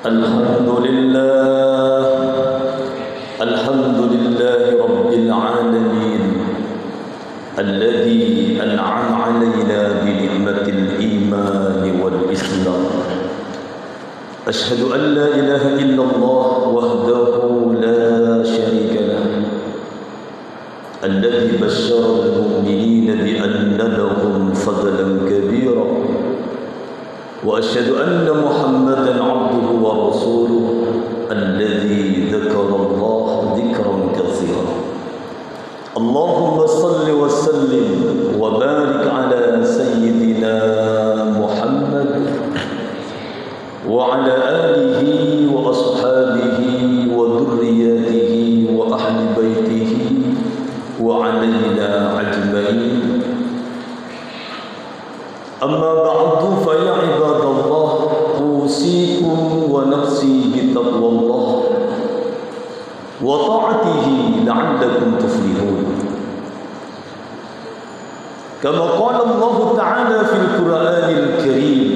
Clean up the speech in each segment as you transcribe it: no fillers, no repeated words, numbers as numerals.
الحمد لله رب العالمين الذي أنعم علينا بنعمة الإيمان والإسلام. أشهد أن لا إله إلا الله وحده لا شريك له الذي بشر المؤمنين بأن لهم فضلا كبيرا، وأشهد أن محمدا عبده ورسوله الذي ذكر الله ذكرا كثيرا. اللهم صل وسلم وبارك على سيدنا محمد وعلى آله وأصحابه وذرياته وأهل بيته وعلينا أجمعين. أما بعد فيا عباد الله، أوصيكم ونفسي بتقوى الله وطاعته لعلكم تفلحون. كما قال الله تعالى في القرآن الكريم: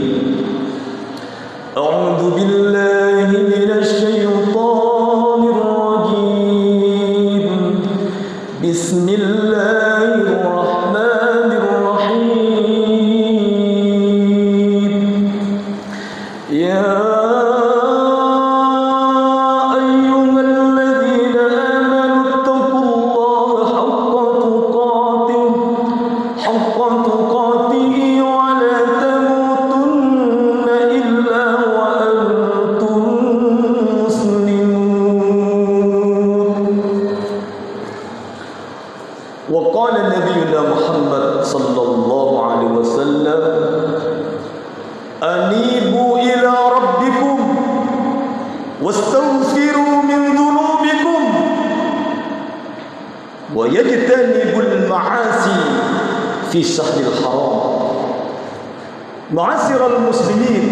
أعوذ بالله من الشيطان الرجيم، بسم الله الرحمن الرحيم. يا أيها الذين آمنوا اتقوا الله حق تقاته ولا تموتن إلا وأنتم مسلمون. وقال نبينا محمد صلى الله عليه وسلم: أنيبوا إلى ربكم واستغفروا من ذنوبكم ويجتنبوا المعاصي في الشهر الحرام. معاشر المسلمين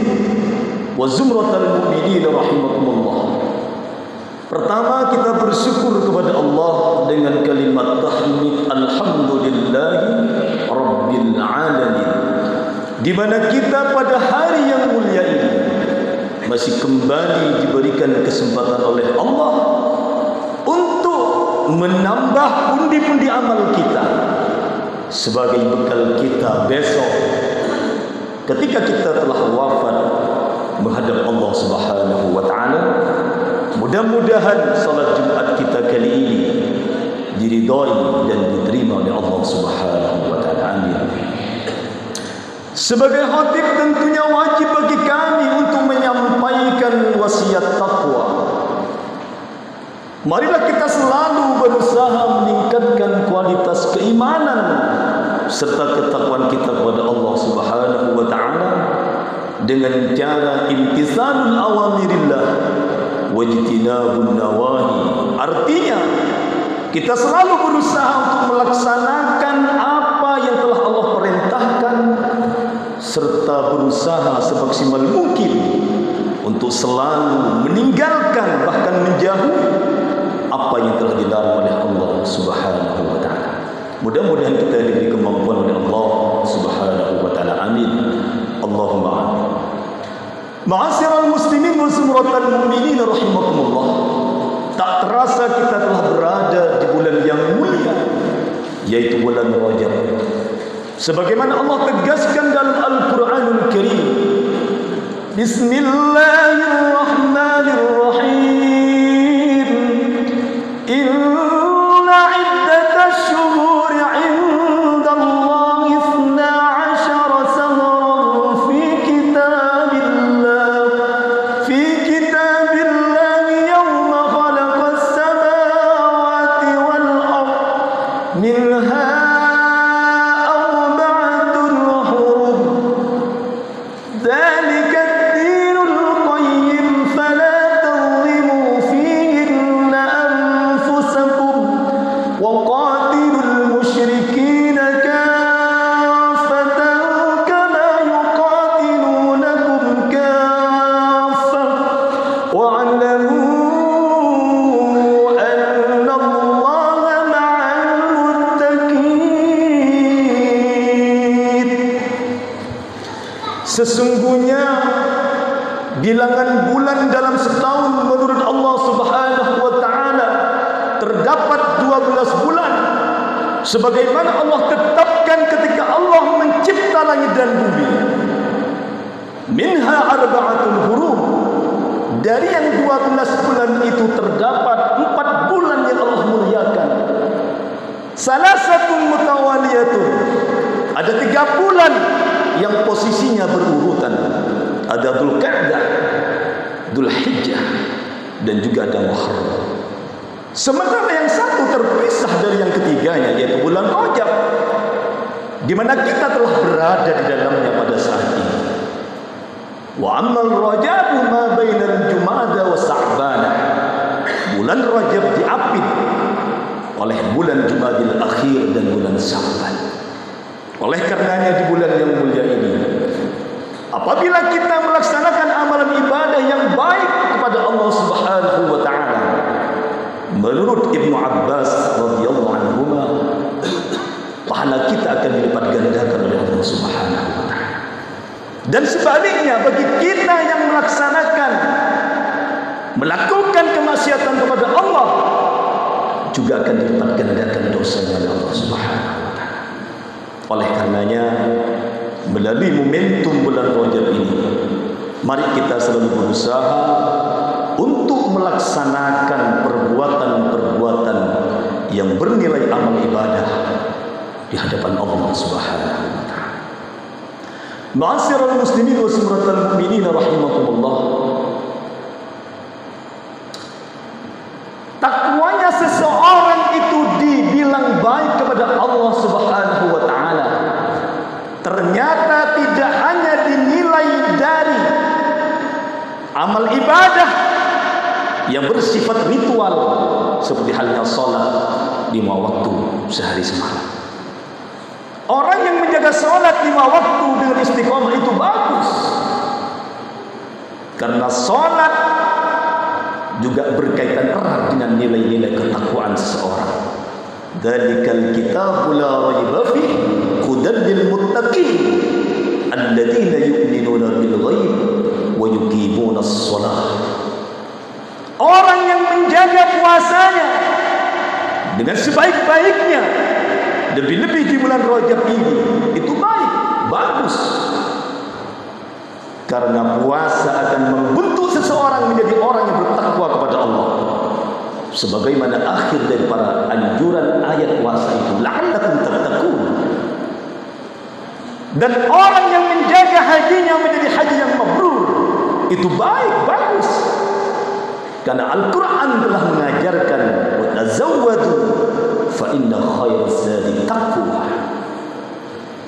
وزمرة المؤمنين rahimakumullah. Pertama, kita bersyukur kepada Allah dengan kalimat tahmid alhamdulillahi rabbil alamin, di mana kita pada hari yang mulia ini masih kembali diberikan kesempatan oleh Allah untuk menambah pundi-pundi amal kita sebagai bekal kita besok ketika kita telah wafat menghadap Allah Subhanahu wa taala. Mudah-mudahan salat Jumat kita kali ini diridhai dan diterima oleh Allah Subhanahu wa taala. Amin. Sebagai khatib tentunya wajib bagi kami untuk menyampaikan wasiat takwa. Marilah kita selalu berusaha meningkatkan kualitas keimanan serta ketakwaan kita kepada Allah Subhanahu wa taala dengan cara imtisalul awamirillah wajtinabun nawahi. Artinya kita selalu berusaha untuk melaksanakan apa yang telah Allah perintahkan serta berusaha semaksimal mungkin untuk selalu meninggalkan bahkan menjauhi apa yang telah dilarang oleh Allah Subhanahu wa taala. Mudah-mudahan kita diberi kemampuan oleh Allah Subhanahu wa taala. Amin. Allahumma amin. Ma'asyiral muslimin wa zumratal mu'minin rahimakumullah. Tak terasa kita telah berada di bulan yang mulia, yaitu bulan Rajab. Sebagaimana Allah tegaskan dalam Al-Qur'anul Karim, Bismillahirrahmanirrahim. Inna iddatash syuhuri 'indallahi 12 shahran fi kitabillahi yawma khalaqas samawati wal ardh minha Sesungguhnya bilangan bulan dalam setahun menurut Allah Subhanahu wa taala terdapat 12 bulan sebagaimana Allah tetapkan ketika Allah mencipta langit dan bumi. Minha arba'atul hurum, dari yang 12 bulan itu terdapat 4 bulan yang Allah muliakan. Salasatun mutawaliyatun, ada 3 bulan yang posisinya berurutan. Ada Dzulqa'dah, Dzulhijjah, dan juga ada Muharram. Sementara yang satu terpisah dari yang ketiganya, yaitu bulan Rajab, di mana kita telah berada di dalamnya pada saat ini. Wa ammal Rajabu ma bainal Jumada wa Sa'bana. Bulan Rajab diapit oleh bulan Jumadil Akhir dan bulan Sya'ban. Oleh karenanya di bulan yang mulia ini, apabila kita melaksanakan amalan ibadah yang baik kepada Allah Subhanahu wa taala, menurut Ibnu Abbas radhiyallahu anhu, pahala kita akan dilipat gandakan oleh Allah Subhanahu wa taala. Dan sebaliknya bagi kita yang melakukan kemaksiatan kepada Allah, juga akan dilipat gandakan dosanya oleh Allah Subhanahu wa taala. Oleh karenanya, melalui momentum bulan Rajab ini, mari kita selalu berusaha untuk melaksanakan perbuatan-perbuatan yang bernilai amal ibadah di hadapan Allah Subhanahu wa taala. Ma'asyiral muslimin wa sumratal mu'minin rahimakumullah. Takwanya seseorang itu dibilang baik kepada Allah Subhanahu wa taala, ternyata tidak hanya dinilai dari amal ibadah yang bersifat ritual seperti halnya sholat 5 waktu sehari semalam. Orang yang menjaga sholat 5 waktu dengan istiqomah itu bagus, karena sholat juga berkaitan erat dengan nilai-nilai ketakwaan seseorang. Dzalikal kitabu la raiba fihi hudan lil muttaqin alladzina yu'minuna bil ghaib wa yuqimuna shalah. Orang yang menjaga puasanya dengan sebaik-baiknya, lebih-lebih di bulan Rajab ini, itu baik, bagus. Karena puasa akan membentuk seseorang menjadi orang yang bertakwa kepada Allah. Sebagaimana akhir daripada anjuran ayat puasa itu, la'allakum tattaqun. Dan orang yang menjaga hajinya menjadi haji yang mabrur, itu baik, bagus. Karena Al-Quran telah mengajarkan, wa tazawwadu fa inna khairaz zadi taqwa.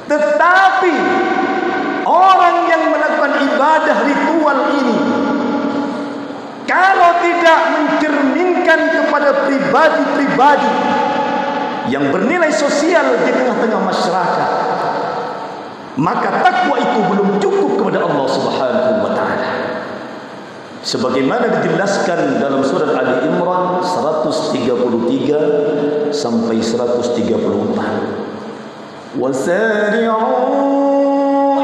Tetapi orang yang melakukan ibadah ritual ini, kalau tidak mencerminkan kepada pribadi-pribadi yang bernilai sosial di tengah-tengah masyarakat, maka takwa itu belum cukup kepada Allah Subhanahu wa taala. Sebagaimana dijelaskan dalam surat Ali Imran 133 sampai 134. Wasari'u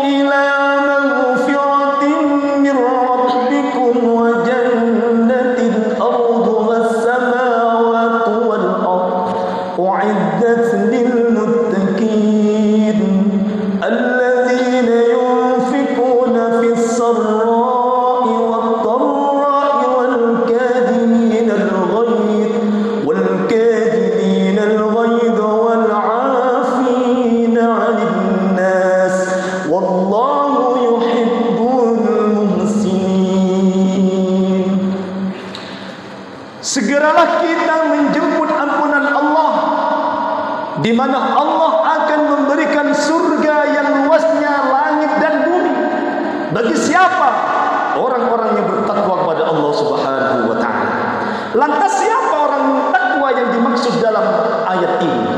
ila maghfiratin min rabbikum wa jannatin arduha as-samawati wal ard u'iddat lil muttaqin alladzina yunfiquna fis sarra'i wad dharra'i wal kadhimina al-ghayz wal kadhimina al-ghayz wal 'afina 'anil nas wallahu yuhibbul muhsinin. Segeralah kita menjemput ampunan Allah, di mana Allah akan memberikan surga yang luasnya langit dan bumi. Bagi siapa? Orang-orang yang bertakwa kepada Allah Subhanahu wa taala. Lantas siapa orang takwa yang dimaksud dalam ayat ini?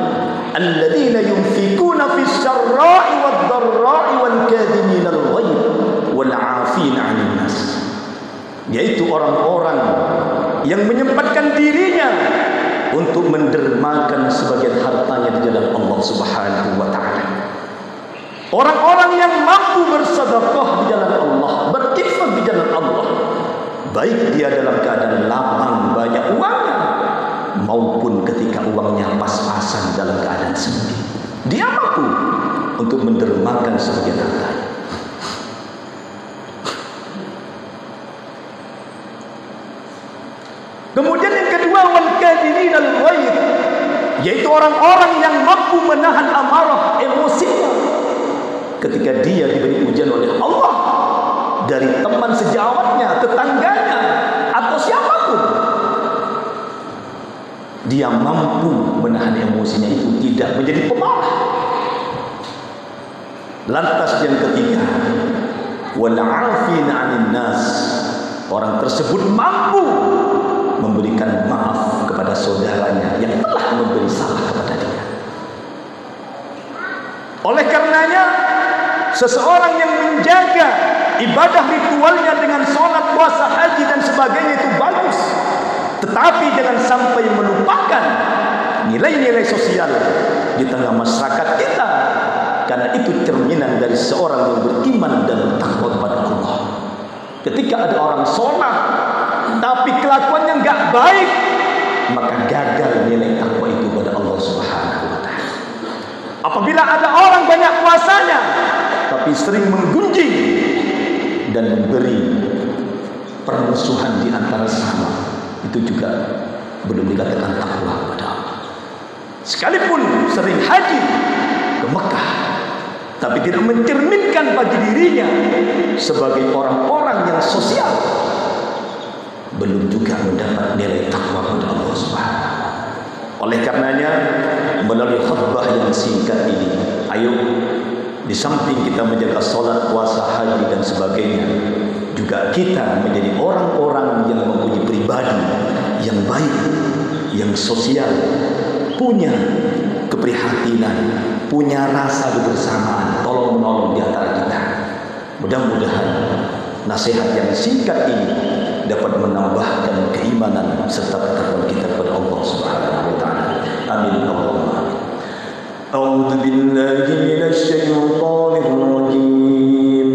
Alladzina yunfikuna fis syarra'i wad dharra'i wal kadhimina al-ghayz wal 'afina 'anil nas. Yaitu orang-orang yang menyempatkan dirinya untuk mendermakan sebagian hartanya di jalan Allah Subhanahu wa taala. Orang-orang yang mampu bersedekah di jalan Allah, berinfak di jalan Allah. baik dia dalam keadaan lapang banyak uangnya maupun ketika uangnya pas-pasan dalam keadaan sempit, dia mampu untuk mendermakan sebagian hartanya. Kemudian yang kedua, wal kadhimin al-ghaidh, yaitu orang-orang yang mampu menahan amarah emosinya ketika dia diberi ujian oleh Allah dari teman sejawatnya, tetangganya, atau siapapun. Dia mampu menahan emosinya itu, tidak menjadi pemarah. Lantas yang ketiga, wal 'afina 'anil nas, orang tersebut mampu memberikan maaf kepada saudaranya yang telah memberi salah kepada dia. Oleh karenanya, seseorang yang menjaga ibadah ritualnya dengan sholat, puasa, haji dan sebagainya itu bagus, tetapi jangan sampai melupakan nilai-nilai sosial di tengah masyarakat kita, karena itu cerminan dari seorang yang beriman dan bertakwa kepada Allah. Ketika ada orang sholat tapi kelakuannya enggak baik, maka gagal nilai takwa itu pada Allah Subhanahu wa taala. Apabila ada orang banyak puasanya tapi sering menggunjing dan memberi permusuhan di antara sesama, itu juga belum dikatakan takwa kepada Allah. Sekalipun sering haji ke Mekah, tapi tidak mencerminkan bagi dirinya sebagai orang-orang yang sosial, belum juga mendapat nilai takwa kepada Allah Subhanahu wa taala. Oleh karenanya, melalui khutbah yang singkat ini, ayo di samping kita menjaga salat, puasa, haji dan sebagainya, juga kita menjadi orang-orang yang mempunyai pribadi yang baik, yang sosial, punya keprihatinan, punya rasa kebersamaan, tolong menolong di antara kita. Mudah-mudahan nasihat yang singkat ini dapat menambahkan keimanan serta ketakwaan kita kepada Allah Subhanahu wa taala. Amin Allahumma amin. A'udzu billahi minasy syaithanir rajim.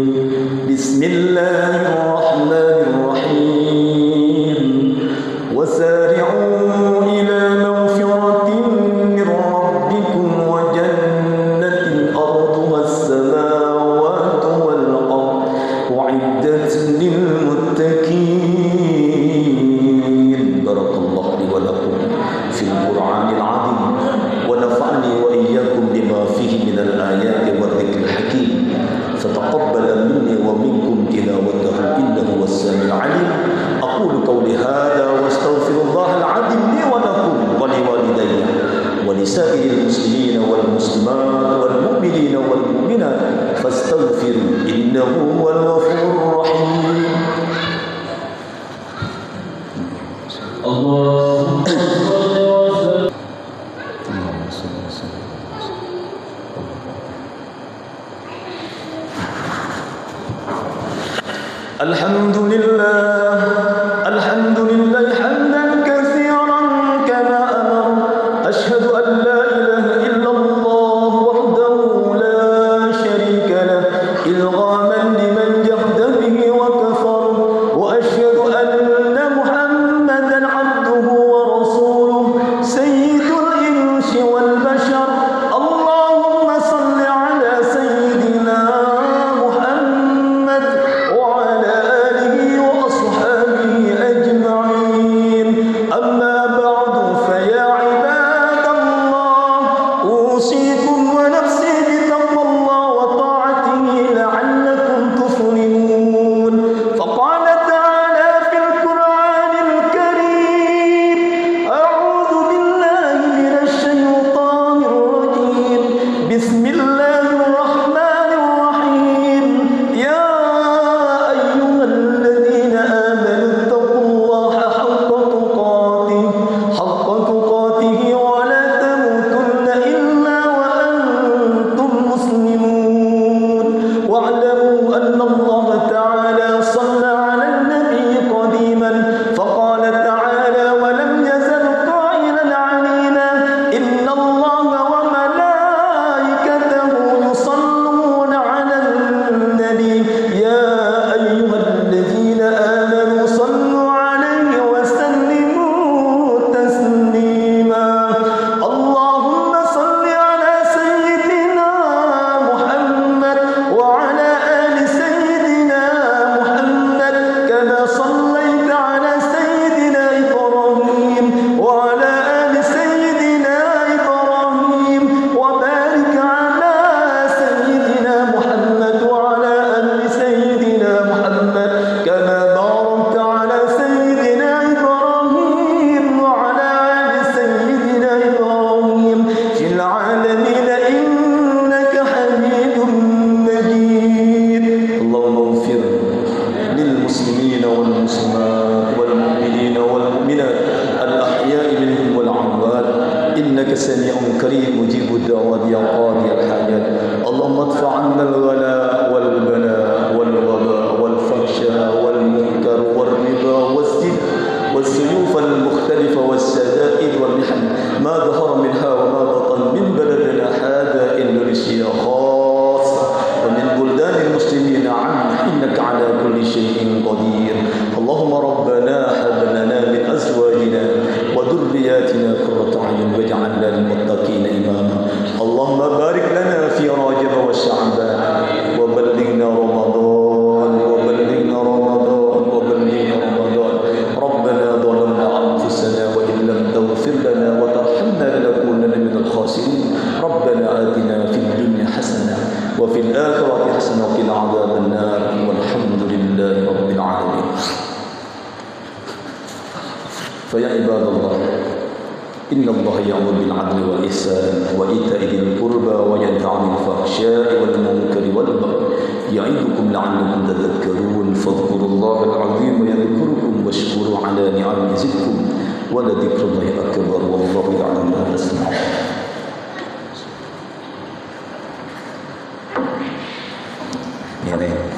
Bismillahirrahmanirrahim. Wasari'u ila maghfiratin min rabbikum wa jannatin arduha as-samawati wal ardh u'iddat lil muttaqin. فتقبل مني ومنكم تلاوته إنه هو السميع العليم. أقول قولي هذا واستغفر الله العظيم لي ولكم ولوالدي ولسائر المسلمين والمسلمات والمؤمنين والمؤمنات فاستغفروا إنه هو الغفور الرحيم. اللهم الحمد لله حمدا كثيرا كما أمر. أشهد أن لا إله إلا الله وحده لا شريك له إرغاما لمن جحد به وكفر. وأشهد أن محمدا عبده ورسوله سيد الإنس والبشر. اللهم صل على سيدنا محمد وعلى آله وأصحابه فيا عباد الله إن الله يأمر بالعدل والإحسان وإيتاء ذي القربى وينهى عن الفحشاء والمنكر والبغي يعظكم لعلكم تذكرون فاذكروا الله العظيم يذكركم واشكروا على نعمه يزدكم ولذكر الله أكبر والله يعلم ما تصنعون. Ya,